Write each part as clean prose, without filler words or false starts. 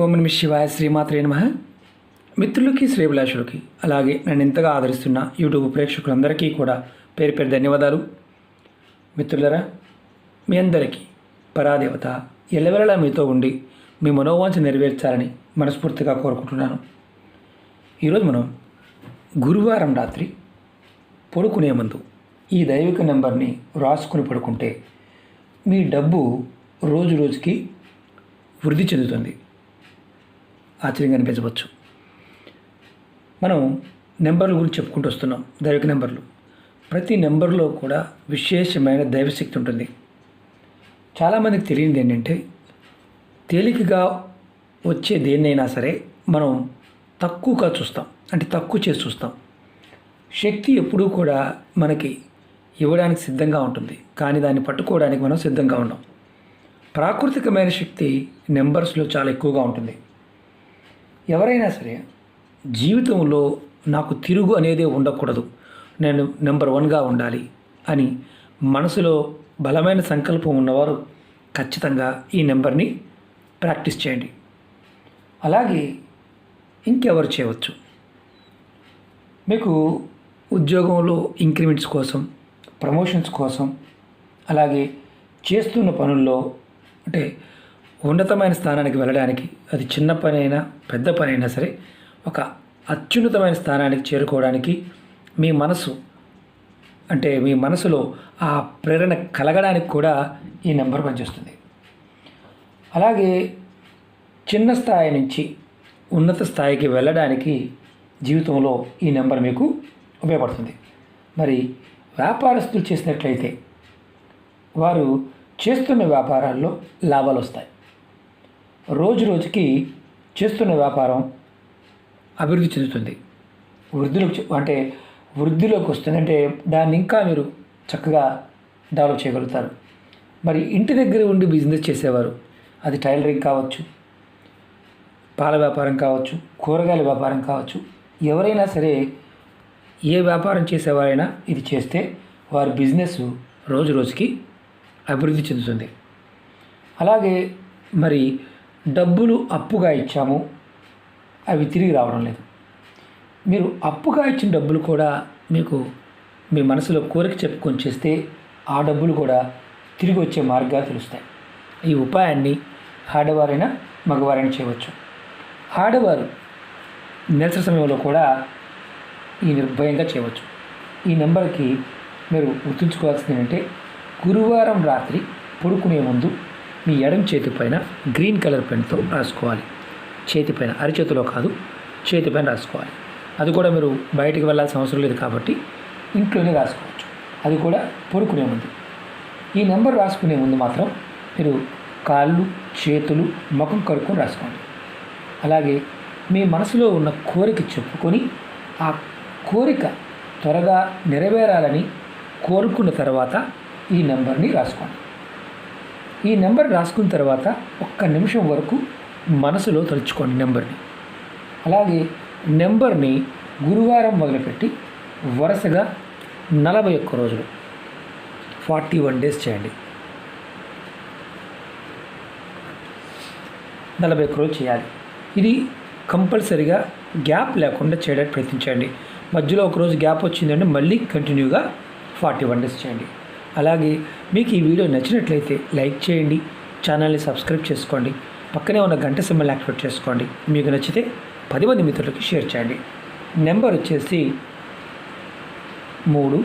ఓం నమః శివాయ శ్రీమాత్రే నమః. మిత్రులకి శ్రేభిలాషులకి అలాగే నన్ను ఎంతగా ఆదరిస్తున్న యూట్యూబ్ ప్రేక్షకులందరికీ కూడా పేరు పేరు ధన్యవాదాలు. మిత్రులరా, మీ అందరికీ పరాదేవత ఎల్లవెల్లలా మీతో ఉండి మీ మనోవాంఛ నెరవేర్చాలని మనస్ఫూర్తిగా కోరుకుంటున్నాను. ఈరోజు మనం గురువారం రాత్రి పడుకునే ముందు ఈ దైవిక నెంబర్ని రాసుకుని పడుకుంటే మీ డబ్బు రోజు రోజుకి వృద్ధి చెందుతుంది. ఆశ్చర్యంగా అనిపించవచ్చు. మనం నెంబర్ల గురించి చెప్పుకుంటూ వస్తున్నాం. దైవిక నెంబర్లు, ప్రతి నెంబర్లో కూడా విశేషమైన దైవశక్తి ఉంటుంది. చాలామందికి తెలియనిది ఏంటంటే, తేలికగా వచ్చే దేన్నైనా సరే మనం తక్కువగా చూస్తాం, అంటే తక్కువ చేసి చూస్తాం. శక్తి ఎప్పుడూ కూడా మనకి ఇవ్వడానికి సిద్ధంగా ఉంటుంది, కానీ దాన్ని పట్టుకోవడానికి మనం సిద్ధంగా ఉండం. ప్రాకృతికమైన శక్తి నెంబర్స్లో చాలా ఎక్కువగా ఉంటుంది. ఎవరైనా సరే జీవితంలో నాకు తిరుగు అనేది ఉండకూడదు, నేను నెంబర్ 1గా ఉండాలి అని మనసులో బలమైన సంకల్పం ఉన్నవారు ఖచ్చితంగా ఈ నెంబర్ని ప్రాక్టీస్ చేయండి. అలాగే ఇంకెవరు చేయవచ్చు. మీకు ఉద్యోగంలో ఇంక్రిమెంట్స్ కోసం, ప్రమోషన్స్ కోసం, అలాగే చేస్తున్న పనుల్లో అంటే ఉన్నతమైన స్థానానికి వెళ్ళడానికి, అది చిన్న పని అయినా పెద్ద పని అయినా సరే ఒక అత్యున్నతమైన స్థానానికి చేరుకోవడానికి మీ మనసులో ఆ ప్రేరణ కలగడానికి కూడా ఈ నెంబర్ పనిచేస్తుంది. అలాగే చిన్న స్థాయి నుంచి ఉన్నత స్థాయికి వెళ్ళడానికి జీవితంలో ఈ నెంబర్ మీకు ఉపయోగపడుతుంది. మరి వ్యాపారస్తులు చేసినట్లయితే వారు చేస్తున్న వ్యాపారాల్లో లాభాలు వస్తాయి. రోజు రోజుకి చేస్తున్న వ్యాపారం అభివృద్ధి చెందుతుంది, వృద్ధిలోకి వస్తుంది. అంటే దాన్ని ఇంకా మీరు చక్కగా డెవలప్ చేయగలుగుతారు. మరి ఇంటి దగ్గర ఉండి బిజినెస్ చేసేవారు, అది టైలరింగ్ కావచ్చు, పాల వ్యాపారం కావచ్చు, కూరగాయల వ్యాపారం కావచ్చు, ఎవరైనా సరే ఏ వ్యాపారం చేసేవారైనా ఇది చేస్తే వారి బిజినెస్ రోజు రోజుకి అభివృద్ధి చెందుతుంది. అలాగే మరి డబ్బులు అప్పుగా ఇచ్చాము, అవి తిరిగి రావడం లేదు. మీరు అప్పుగా ఇచ్చిన డబ్బులు కూడా మీకు మీ మనసులో కోరిక చెప్పుకొని చేస్తే ఆ డబ్బులు కూడా తిరిగి వచ్చే మార్గాలు తెలుస్తాయి. ఈ ఉపాయాన్ని ఆడవారైనా మగవారైనా చేయవచ్చు. ఆడవారు నిద్ర సమయంలో కూడా ఈ నిర్భయంగా చేయవచ్చు. ఈ నెంబర్కి మీరు గుర్తుంచుకోవాల్సింది ఏంటంటే, గురువారం రాత్రి పడుకునే ముందు మీ ఎడమ చేతి పైన గ్రీన్ కలర్ పెన్తో రాసుకోవాలి. చేతిపైన, అరిచేతిలో కాదు, చేతిపైన రాసుకోవాలి. అది కూడా మీరు బయటికి వెళ్ళాల్సిన అవసరం లేదు కాబట్టి ఇంట్లోనే రాసుకోవచ్చు. అది కూడా పడుకునే ముందు. ఈ నెంబర్ రాసుకునే ముందు మాత్రం మీరు కాళ్ళు, చేతులు, ముఖం కడుక్కొని రాసుకోండి. అలాగే మీ మనసులో ఉన్న కోరిక చెప్పుకొని ఆ కోరిక త్వరగా నెరవేరాలని కోరుకున్న తర్వాత ఈ నెంబర్ని రాసుకోండి. ఈ నెంబర్ రాసుకున్న తర్వాత 1 నిమిషం వరకు మనసులో తలుచుకోండి నెంబర్ని. అలాగే నెంబర్ని గురువారం మొదలుపెట్టి వరుసగా 41 రోజులు 41 డేస్ చేయండి. 41 రోజులు చేయాలి. ఇది కంపల్సరీగా గ్యాప్ లేకుండా చేయడానికి ప్రయత్నించండి. మధ్యలో ఒక రోజు గ్యాప్ వచ్చిందంటే మళ్ళీ కంటిన్యూగా 41 డేస్ చేయండి. అలాగే మీకు ఈ వీడియో నచ్చినట్లయితే లైక్ చేయండి, ఛానల్ని సబ్స్క్రైబ్ చేసుకోండి, పక్కనే ఉన్న గంట సింబల్ యాక్టివేట్ చేసుకోండి. మీకు నచ్చితే 10 మంది మిత్రులకి షేర్ చేయండి. నెంబర్ వచ్చేసి 3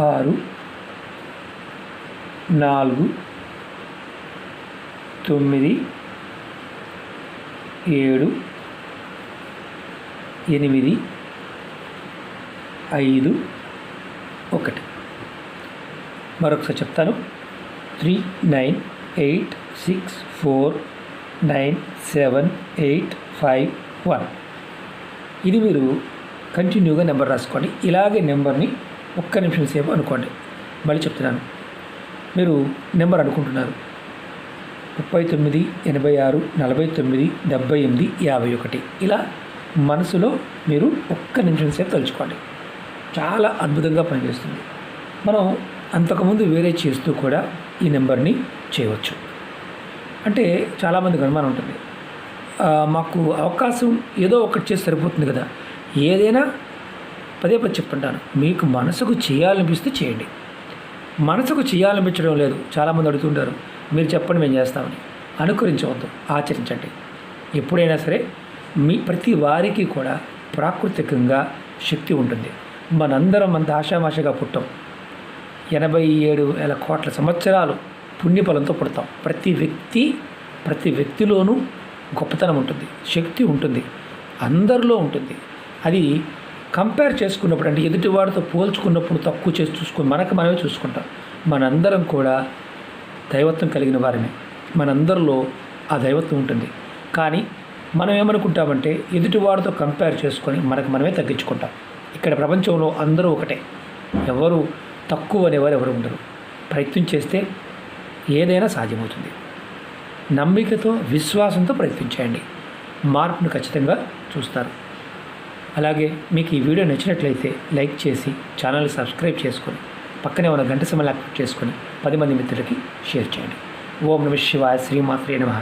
9 8 6 4 9 7 8 5 1. మరొకసారి చెప్తాను. 3 9 8 6 4 9 7 8 5 1. ఇది మీరు కంటిన్యూగా నెంబర్ రాసుకోండి. ఇలాగే నెంబర్ని 1 నిమిషం సేపు అనుకోండి. మళ్ళీ చెప్తున్నాను. మీరు నెంబర్ అనుకుంటున్నారు 39 86 49 78 51. ఇలా మనసులో మీరు 1 నిమిషం సేపు తలుచుకోండి. చాలా అద్భుతంగా పనిచేస్తుంది. మనం అంతకుముందు వేరే చేస్తూ కూడా ఈ నెంబర్ని చేయవచ్చు. అంటే చాలామందికి అనుమానం ఉంటుంది, మాకు అవకాశం ఏదో ఒకటి చేసి సరిపోతుంది కదా. ఏదైనా పదే పదే చెప్తుంటాను, మీకు మనసుకు చేయాలనిపిస్తే చేయండి. మనసుకు చేయాలనిపించడం లేదు, చాలామంది అడుగుతుంటారు, మీరు చెప్పండి మేము చేస్తామని. అనుకరించవద్దు, ఆచరించండి. ఎప్పుడైనా సరే మీ ప్రతి వారికి కూడా ప్రాకృతికంగా శక్తి ఉంటుంది. మనందరం అంత ఆషామాషగా పుట్టాం. 87,000 కోట్ల సంవత్సరాలు పుణ్యఫలంతో పుడతాం. ప్రతి వ్యక్తిలోనూ గొప్పతనం ఉంటుంది, శక్తి ఉంటుంది, అందరిలో ఉంటుంది. అది కంపేర్ చేసుకున్నప్పుడు, అంటే ఎదుటివాడితో పోల్చుకున్నప్పుడు తక్కువ చేసి చూసుకుని మనమే చూసుకుంటాం. మనందరం కూడా దైవత్వం కలిగిన వారమే. మనందరిలో ఆ దైవత్వం ఉంటుంది. కానీ మనం ఏమనుకుంటామంటే ఎదుటివాడితో కంపేర్ చేసుకొని మనమే తగ్గించుకుంటాం. ఇక్కడ ప్రపంచంలో అందరూ ఒకటే, ఎవరు తక్కువ అనేవారు ఎవరు ఉండరు. ప్రయత్నం చేస్తే ఏదైనా సాధ్యమవుతుంది. నమ్మికతో, విశ్వాసంతో ప్రయత్నించండి, మార్పును ఖచ్చితంగా చూస్తారు. అలాగే మీకు ఈ వీడియో నచ్చినట్లయితే లైక్ చేసి ఛానల్ని సబ్స్క్రైబ్ చేసుకొని పక్కనే ఉన్న గంట సింబల్ యాక్టివేట్ చేసుకొని 10 మంది మిత్రులకి షేర్ చేయండి. ఓం నమః శివాయ. శ్రీమాత్రే నమః.